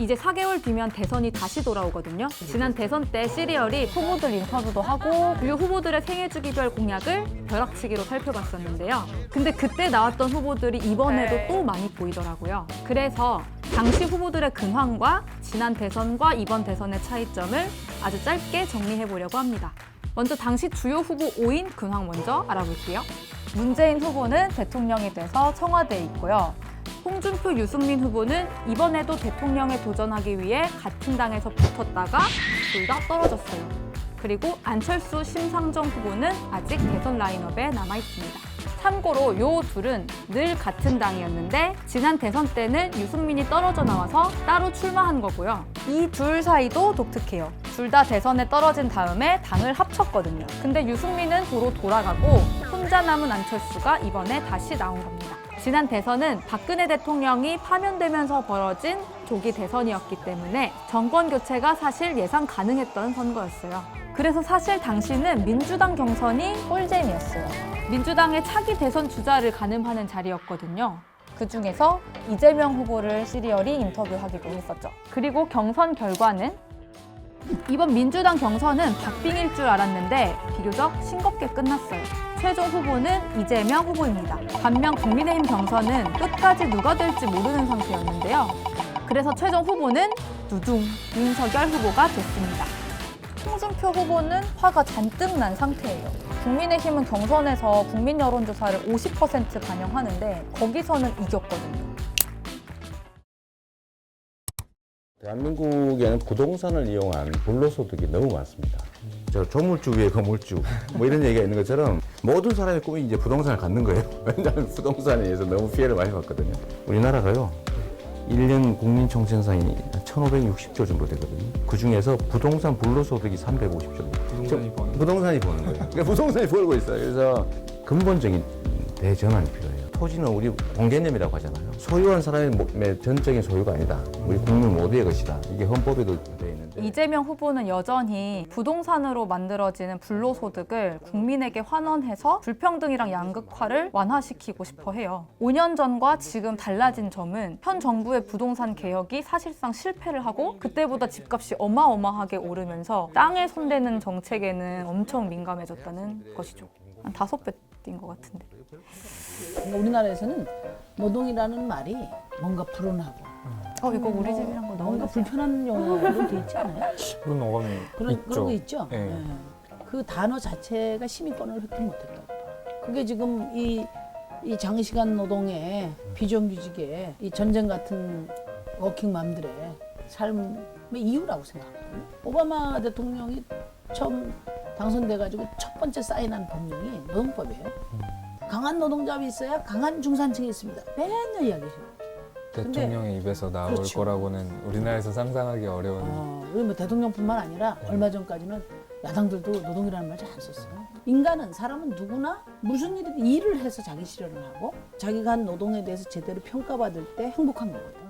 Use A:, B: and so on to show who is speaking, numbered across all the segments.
A: 이제 4개월 뒤면 대선이 다시 돌아오거든요. 지난 대선 때 시리얼이 후보들 인터뷰도 하고 주요 후보들의 생애주기별 공약을 벼락치기로 살펴봤었는데요. 근데 그때 나왔던 후보들이 이번에도 또 많이 보이더라고요. 그래서 당시 후보들의 근황과 지난 대선과 이번 대선의 차이점을 아주 짧게 정리해보려고 합니다. 먼저 당시 주요 후보 5인 근황 먼저 알아볼게요. 문재인 후보는 대통령이 돼서 청와대에 있고요. 홍준표, 유승민 후보는 이번에도 대통령에 도전하기 위해 같은 당에서 붙었다가 둘 다 떨어졌어요. 그리고 안철수, 심상정 후보는 아직 대선 라인업에 남아있습니다. 참고로 요 둘은 늘 같은 당이었는데 지난 대선 때는 유승민이 떨어져 나와서 따로 출마한 거고요. 이 둘 사이도 독특해요. 둘 다 대선에 떨어진 다음에 당을 합쳤거든요. 근데 유승민은 도로 돌아가고 혼자 남은 안철수가 이번에 다시 나온 겁니다. 지난 대선은 박근혜 대통령이 파면되면서 벌어진 조기 대선이었기 때문에 정권 교체가 사실 예상 가능했던 선거였어요. 그래서 사실 당시는 민주당 경선이 꿀잼이었어요. 민주당의 차기 대선 주자를 가늠하는 자리였거든요. 그중에서 이재명 후보를 시리얼이 인터뷰하기도 했었죠. 그리고 경선 결과는 이번 민주당 경선은 박빙일 줄 알았는데 비교적 싱겁게 끝났어요. 최종 후보는 이재명 후보입니다. 반면 국민의힘 경선은 끝까지 누가 될지 모르는 상태였는데요. 그래서 최종 후보는 두둥 윤석열 후보가 됐습니다. 홍준표 후보는 화가 잔뜩 난 상태예요. 국민의힘은 경선에서 국민 여론조사를 50% 반영하는데 거기서는 이겼거든요.
B: 대한민국에는 부동산을 이용한 불로소득이 너무 많습니다. 저 조물주 위에 거물주 뭐 이런 얘기가 있는 것처럼 모든 사람의 꿈이 이제 부동산을 갖는 거예요. 왜냐하면 부동산에 의해서 너무 피해를 많이 봤거든요. 우리나라가요. 1년 국민 총생산이 1,560조 정도 되거든요. 그 중에서 부동산 불로소득이 350조. 부동산이 버는 거예요. 그러니까 부동산이 벌고 있어요. 그래서 근본적인 대전환이 필요해요. 토지는 우리 공개념이라고 하잖아요. 소유한 사람의 전적인 소유가 아니다. 우리 국민 모두의 것이다. 이게 헌법에도 되어 있는데.
A: 이재명 후보는 여전히 부동산으로 만들어지는 불로소득을 국민에게 환원해서 불평등이랑 양극화를 완화시키고 싶어 해요. 5년 전과 지금 달라진 점은 현 정부의 부동산 개혁이 사실상 실패를 하고 그때보다 집값이 어마어마하게 오르면서 땅에 손대는 정책에는 엄청 민감해졌다는 것이죠. 한 5배 뛴 것 같은데.
C: 우리나라에서는 노동이라는 말이 뭔가 불온하고
A: 이거 우리 집이랑 거
C: 뭔가
A: 나오는
C: 불편한 용어로 돼 있지 않아요?
D: 그런 어감이 있죠.
C: 그런 거 있죠?
D: 네.
C: 네. 그 단어 자체가 시민권을 획득 못했다고 봐. 그게 지금 이 장시간 노동의 비정규직의 이 전쟁 같은 워킹맘들의 삶의 이유라고 생각하거든요. 오바마 대통령이 처음 당선돼가지고 첫 번째 사인한 법령이 노동법이에요. 강한 노동자가 있어야 강한 중산층이 있습니다. 맨날 이야기해요.
D: 대통령의 입에서 나올
C: 그렇죠.
D: 거라고는 우리나라에서 상상하기 어려운.
C: 우리 뭐 대통령뿐만 아니라 얼마 전까지는 야당들도 노동이라는 말 잘 안 썼어요. 인간은 사람은 누구나 무슨 일이든 일을 해서 자기 실현을 하고 자기가 한 노동에 대해서 제대로 평가받을 때 행복한 거거든.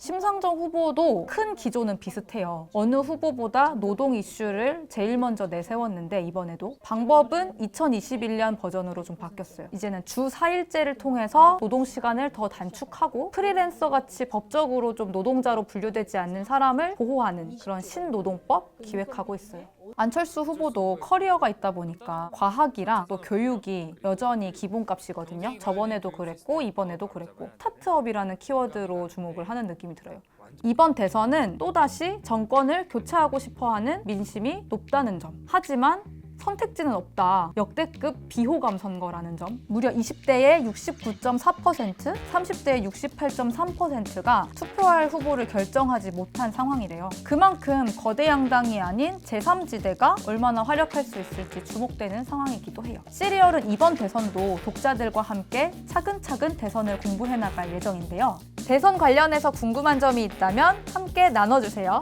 A: 심상정 후보도 큰 기조는 비슷해요. 어느 후보보다 노동 이슈를 제일 먼저 내세웠는데 이번에도 방법은 2021년 버전으로 좀 바뀌었어요. 이제는 주 4일제를 통해서 노동 시간을 더 단축하고 프리랜서 같이 법적으로 좀 노동자로 분류되지 않는 사람을 보호하는 그런 신노동법 기획하고 있어요. 안철수 후보도 커리어가 있다 보니까 과학이랑 또 교육이 여전히 기본값이거든요. 저번에도 그랬고 이번에도 그랬고 스타트업이라는 키워드로 주목을 하는 느낌이 들어요. 이번 대선은 또다시 정권을 교체하고 싶어하는 민심이 높다는 점. 하지만 선택지는 없다. 역대급 비호감 선거라는 점. 무려 20대의 69.4%, 30대의 68.3%가 투표할 후보를 결정하지 못한 상황이래요. 그만큼 거대 양당이 아닌 제3지대가 얼마나 활약할 수 있을지 주목되는 상황이기도 해요. 시리얼은 이번 대선도 독자들과 함께 차근차근 대선을 공부해 나갈 예정인데요. 대선 관련해서 궁금한 점이 있다면 함께 나눠주세요.